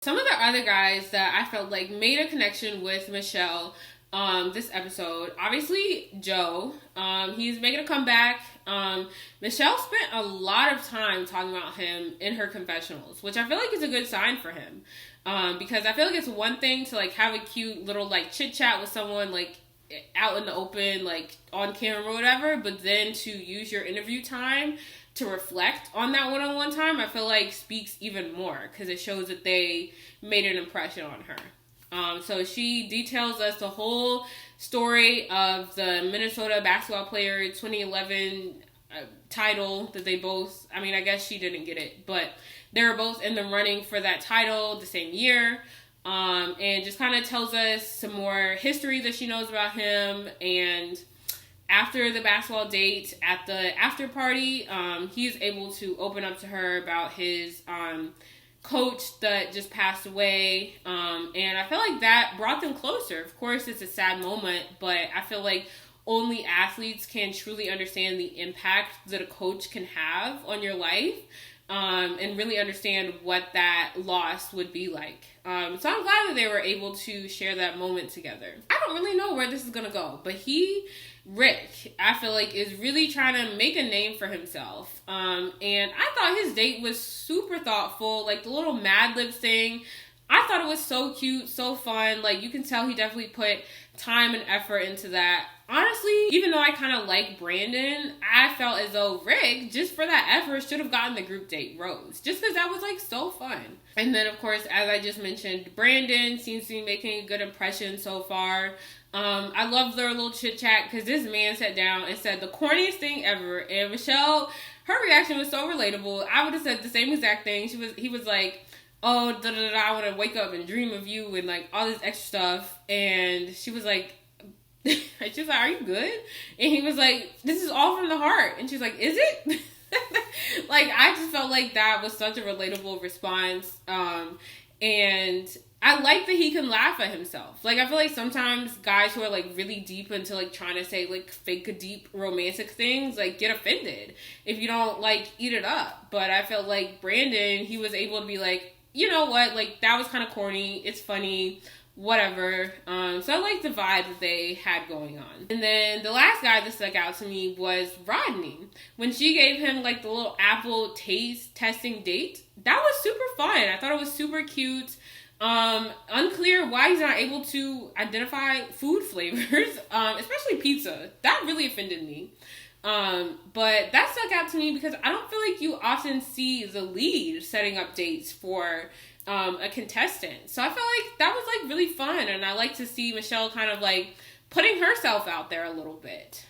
Some of the other guys that I felt like made a connection with Michelle this episode, obviously Joe. He's making a comeback. Michelle spent a lot of time talking about him in her confessionals, which I feel like is a good sign for him. Because I feel like it's one thing to like have a cute little like chit chat with someone like out in the open, like on camera or whatever, but then to use your interview time to reflect on that one-on-one time, I feel like speaks even more because it shows that they made an impression on her. So she details us the whole story of the Minnesota basketball player 2011 title that they both, I mean, I guess she didn't get it, but they were both in the running for that title the same year. And just kind of tells us some more history that she knows about him. And after the basketball date at the after party, he's able to open up to her about his coach that just passed away. And I feel like that brought them closer. Of course, it's a sad moment, but I feel like only athletes can truly understand the impact that a coach can have on your life. And really understand what that loss would be like. So I'm glad that they were able to share that moment together. I don't really know where this is going to go, but Rick, I feel like is really trying to make a name for himself. And I thought his date was super thoughtful, like the little Mad Libs thing. I thought it was so cute, so fun. Like you can tell he definitely put time and effort into that. Honestly, even though I kind of like Brandon, I felt as though Rick, just for that effort, should have gotten the group date rose. Just because that was like so fun. And then, of course, as I just mentioned, Brandon seems to be making a good impression so far. I love their little chit chat because this man sat down and said the corniest thing ever. And Michelle, her reaction was so relatable. I would have said the same exact thing. He was like, oh, I want to wake up and dream of you and like all this extra stuff. And she was like, she's like, are you good? And he was like, this is all from the heart. And she's like, is it? Like, I just felt like that was such a relatable response. And I like that he can laugh at himself. Like, I feel like sometimes guys who are like really deep into like trying to say like fake deep romantic things like get offended if you don't like eat it up. But I felt like Brandon, he was able to be like, you know what, like that was kind of corny, it's funny, whatever. So I like the vibe that they had going on. And then the last guy that stuck out to me was Rodney. When she gave him like the little apple taste testing date, that was super fun. I thought it was super cute. Unclear why he's not able to identify food flavors, especially pizza. That really offended me. But that stuck out to me because I don't feel like you often see the lead setting up dates for a contestant. So I felt like that was like really fun, and I like to see Michelle kind of like putting herself out there a little bit.